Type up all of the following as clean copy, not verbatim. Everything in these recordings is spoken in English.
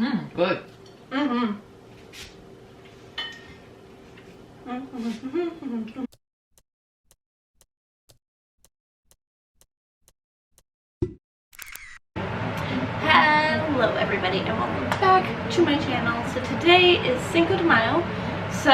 Good. Mm-hmm. Hello everybody and welcome back to my channel. So today is Cinco de Mayo, so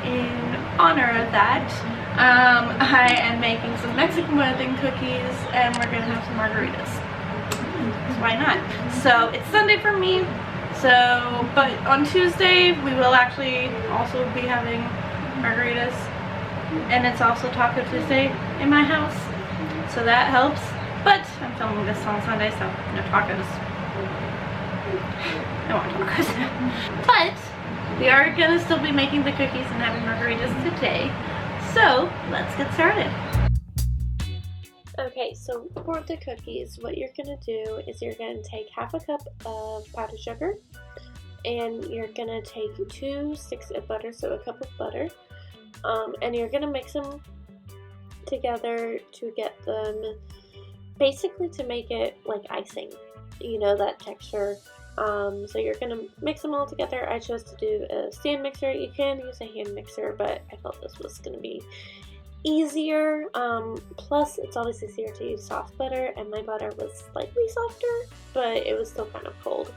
in honor of that I am making some Mexican wedding cookies and we're gonna have some margaritas. So why not? So it's Sunday for me, so but on Tuesday we will actually also be having margaritas, and it's also Taco Tuesday in my house, so that helps. But I'm filming this on Sunday, so no tacos. I want tacos. But we are gonna still be making the cookies and having margaritas today. So let's get started. Okay, so for the cookies, what you're gonna do is you're gonna take half a cup of powdered sugar, and you're gonna take 2 sticks of butter, so a cup of butter, and you're gonna mix them together to get them basically to make it like icing, you know, that texture. So you're gonna mix them all together. I chose to do a stand mixer. You can use a hand mixer, but I felt this was gonna be easier. Plus it's always easier to use soft butter, and my butter was slightly softer, but it was still kind of cold.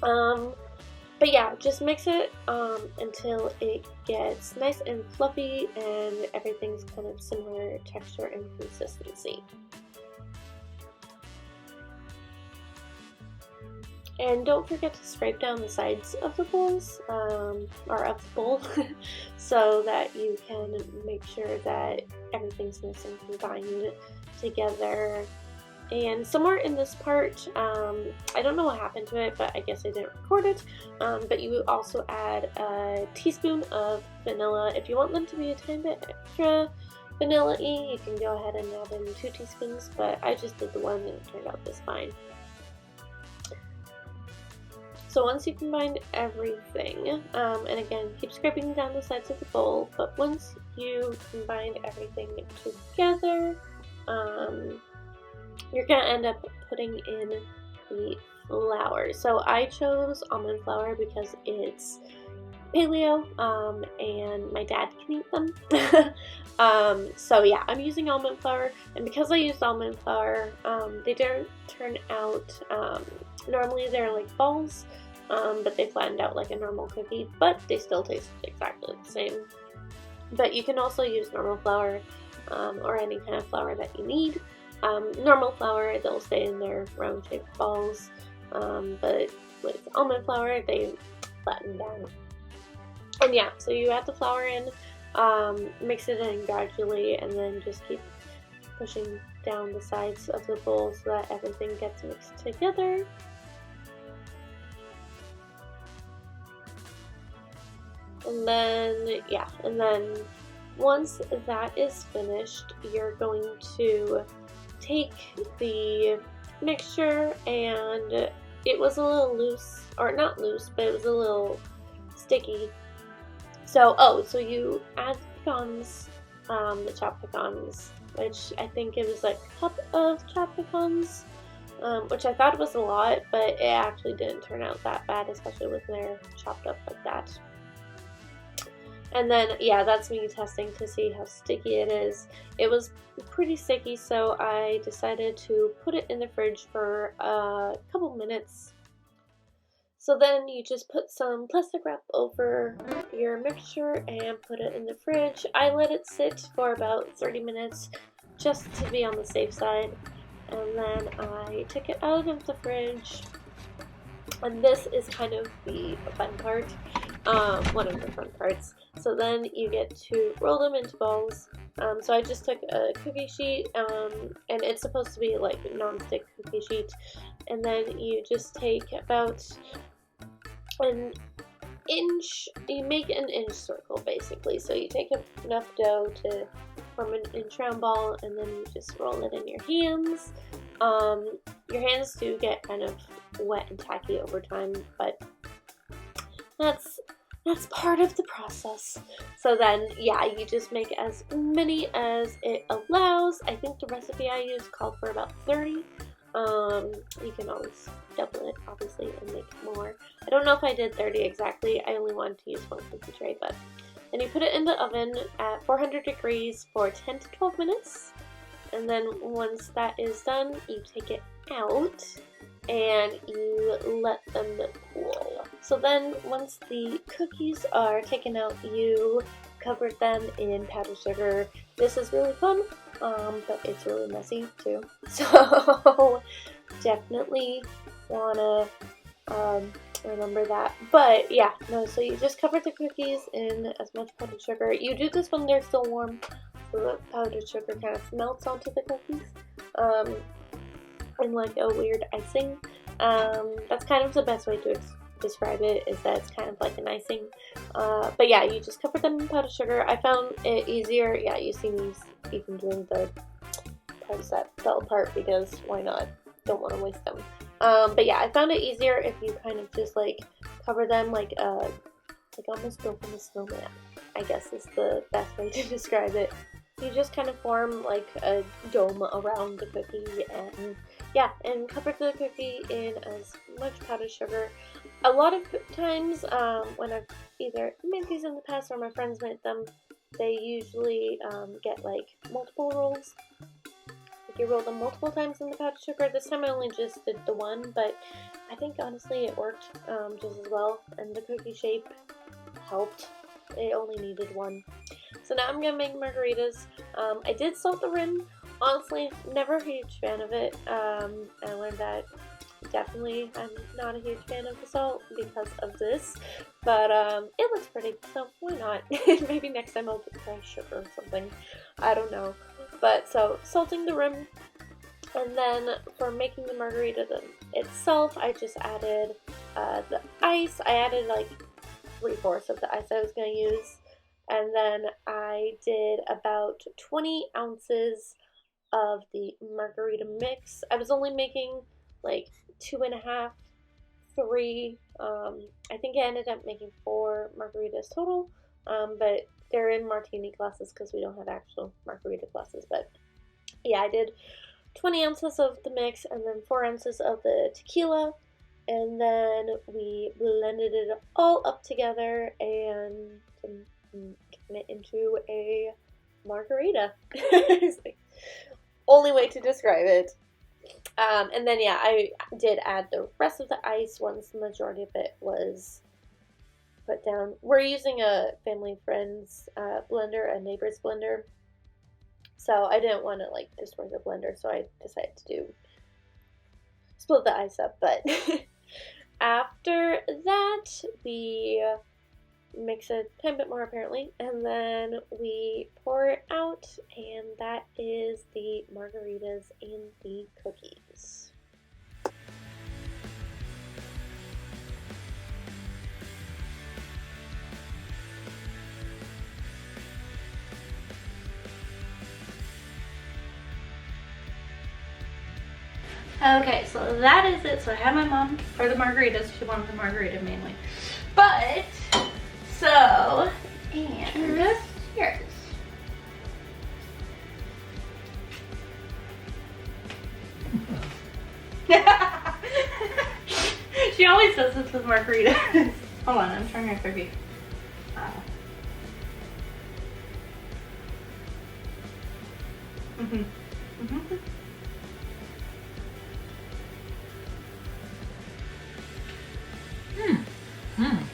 But yeah, just mix it until it gets nice and fluffy and everything's kind of similar texture and consistency. And don't forget to scrape down the sides of the bowls, or of the bowl, so that you can make sure that everything's nice and combined together. And somewhere in this part, I don't know what happened to it, but I guess I didn't record it, but you also add a teaspoon of vanilla. If you want them to be a tiny bit extra vanilla-y, you can go ahead and add in 2 teaspoons, but I just did the one and it turned out just fine. So once you combine everything, and again, keep scraping down the sides of the bowl, but once you combine everything together, you're going to end up putting in the flour. So I chose almond flour because it's paleo, and my dad can eat them. So yeah, I'm using almond flour, and because I used almond flour, they didn't turn out, normally they're like balls, but they flattened out like a normal cookie, but they still taste exactly the same. But you can also use normal flour, or any kind of flour that you need. Normal flour, they'll stay in their round shaped balls, but with almond flour, they flatten down. And yeah, so you add the flour in, mix it in gradually, and then just keep pushing down the sides of the bowl so that everything gets mixed together. And then, yeah, and then once that is finished, you're going to take the mixture, and it was a little loose, or not loose, but it was a little sticky. So, so you add pecans, the chopped pecans, which I think it was like a cup of chopped pecans, which I thought was a lot, but it actually didn't turn out that bad, especially when they're chopped up like that. And then, yeah, that's me testing to see how sticky it is. It was pretty sticky, so I decided to put it in the fridge for a couple minutes. So then you just put some plastic wrap over your mixture and put it in the fridge. I let it sit for about 30 minutes just to be on the safe side. And then I took it out of the fridge. And this is kind of the fun part, one of the fun parts. So then you get to roll them into balls. So I just took a cookie sheet, and it's supposed to be like a non-stick cookie sheet. And then you just take about an inch, you make an inch circle basically. So you take enough dough to form an inch round ball, and then you just roll it in your hands. Your hands do get kind of wet and tacky over time, but that's part of the process. So then, yeah, you just make as many as it allows. I think the recipe I used called for about 30. You can always double it, obviously, and make more. I don't know if I did 30 exactly. I only wanted to use one cookie tray, but then you put it in the oven at 400 degrees for 10 to 12 minutes. And then once that is done, you take it out and you let them cool. So then once the cookies are taken out, you cover them in powdered sugar. This is really fun, but it's really messy too. So definitely wanna remember that. But yeah, no, so you just cover the cookies in as much powdered sugar. You do this when they're still warm, so the powdered sugar kind of melts onto the cookies. And like a weird icing. That's kind of the best way to describe it, is that it's kind of like an icing. But yeah, you just cover them in powdered sugar. I found it easier. Yeah, you see me even doing the parts that fell apart because why not? Don't want to waste them. But yeah, I found it easier if you kind of just like cover them like almost building a snowman, I guess is the best way to describe it. You just kind of form like a dome around the cookie, and yeah, and cover the cookie in as much powdered sugar. A lot of times when I've either made these in the past or my friends made them, they usually get like multiple rolls. Like you roll them multiple times in the powdered sugar. This time I only just did the one, but I think honestly it worked just as well, and the cookie shape helped. It only needed one. So now I'm gonna make margaritas. I did salt the rim. Honestly, never a huge fan of it. I learned that definitely I'm not a huge fan of the salt because of this. But it looks pretty, so why not? Maybe next time I'll put dry sugar or something. I don't know. But so salting the rim. And then for making the margarita itself, I just added the ice. I added like 3/4 of the ice I was going to use. And then I did about 20 ounces of the margarita mix. I was only making like 2.5, 3. I think I ended up making 4 margaritas total. But they're in martini glasses because we don't have actual margarita glasses. But yeah, I did 20 ounces of the mix and then 4 ounces of the tequila. And then we blended it all up together and turn it into a margarita. It's like only way to describe it. And then yeah, I did add the rest of the ice once the majority of it was put down. We're using a family friend's blender, a neighbor's blender. So I didn't want to like destroy the blender, so I decided to split the ice up. But after that, we mix it a tiny bit more apparently, and then we pour it out, and that is the margaritas and the cookies. Okay, so that is it. So I had my mom for the margaritas. She wanted the margarita mainly. But, so, and cheers. She always does this with margaritas. Hold on, I'm trying her cookie.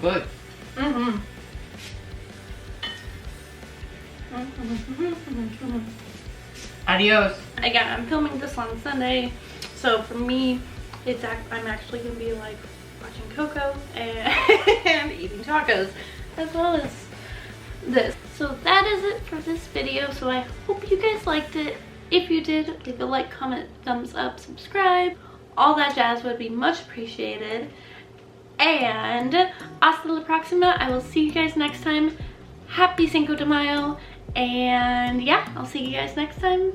Good. Adios. Again, I'm filming this on Sunday, so for me, I'm actually gonna be like watching Coco and eating tacos, as well as this. So that is it for this video. So I hope you guys liked it. If you did, leave a like, comment, thumbs up, subscribe. All that jazz would be much appreciated. And hasta la próxima. I will see you guys next time. Happy Cinco de Mayo. And yeah, I'll see you guys next time.